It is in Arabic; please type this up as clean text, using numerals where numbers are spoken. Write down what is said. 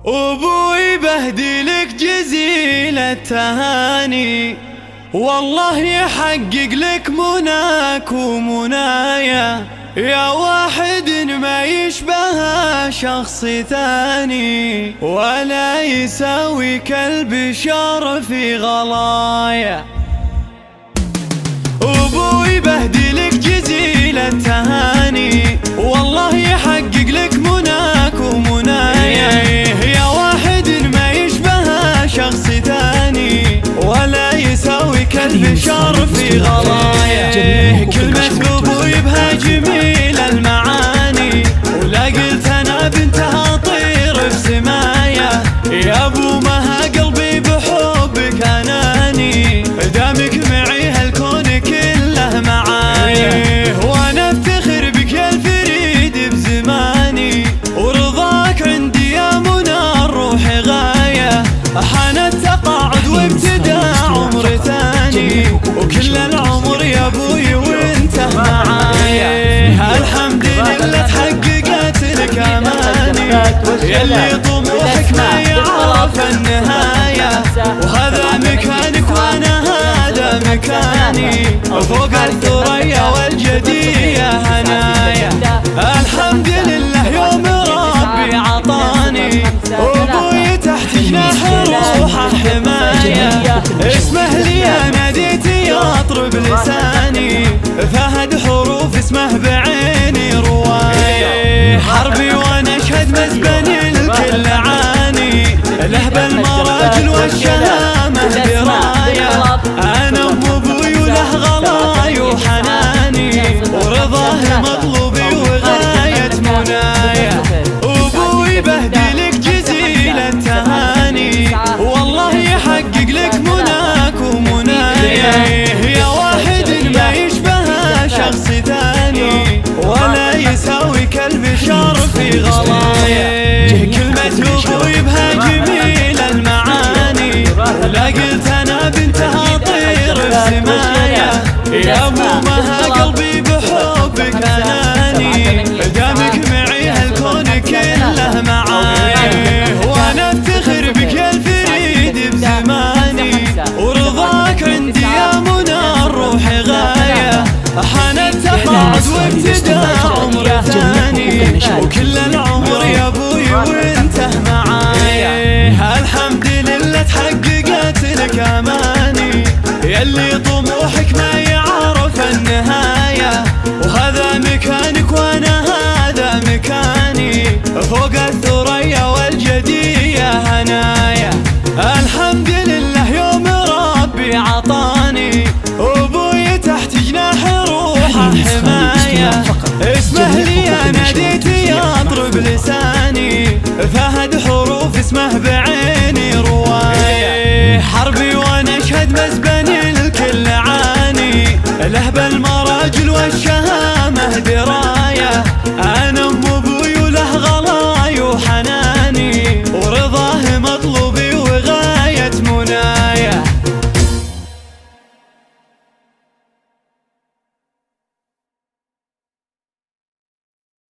أبوي بهدي لك جزيل التهاني، والله يحقق لك مناك ومنايا، يا واحد ما يشبه شخص ثاني، ولا يساوي كالبشر في غلايا. أبوي بهدي لك جزيل التهاني، والله يحقق لك مناك ومنايا، يا واحد ما يشبه شخص ثاني، ولا يساوي كالبشر في غلايا. كلمة أبوي بها جميل المعاني، ولا قلت أنا بنتها طير في سمايا، يا أبو مها قلبي بحبك أناني، دامك معي هالكون كله معايا، وأنا أفتخر بك يا الفريد بزماني، ورضاك عندي يا منى الروح غاية. حان التقاعد وابتدى عمر ثاني، وكل العمر يا أبوي وانت معايا، الحمد لله تحققت لك أماني، يلي طموحك ما يعرف النهاية، وهذا مكانك وأنا هذا مكاني، فوق الثريا والجدية هنايا. الحمد لله يوم ربي عطاني، أبوي تحت جناح روحه حماية، اسمه لي ناديت يطرب لساني، فهد حروف اسمه بعيني رواية، حربي وانا اشهد مزبن الكل عاني، له بالمراجل والشهامة دراية، انا ام ابوي وله غلاي وحناني، ورضاه مطلوبي وغاية منايا. أبوي بهدي لك جزيل التهاني، والله يحقق لك مناك ومنايا، يا واحد ما يشبه شخص ثاني، ولا يساوي كالبشر في غلايا. كلمة أبوي بها جميل المعاني، ولا قلت أنا بنتها طير في سمايا، يا أبو مها قلبي بحبك أناني، دامك معي هالكون كله معايا، وأنا أفتخر بك يا الفريد بزماني، ورضاك عندي يا منى الروح غاية. حان التقاعد وابتدى عمر ثاني، وكل العمر يا أبوي وانت معايا، الحمد لله تحققت لك أماني، يلي طموحك ما يعرف النهاية، وهذا مكانك وأنا هذا مكاني، فوق الثريا والجدية هنايا. الحمد لله يوم ربي عطاني، أبوي تحت جناح روحه حماية، اسمه لي ناديت يطرب لساني، فهد حروف اسمه بعيني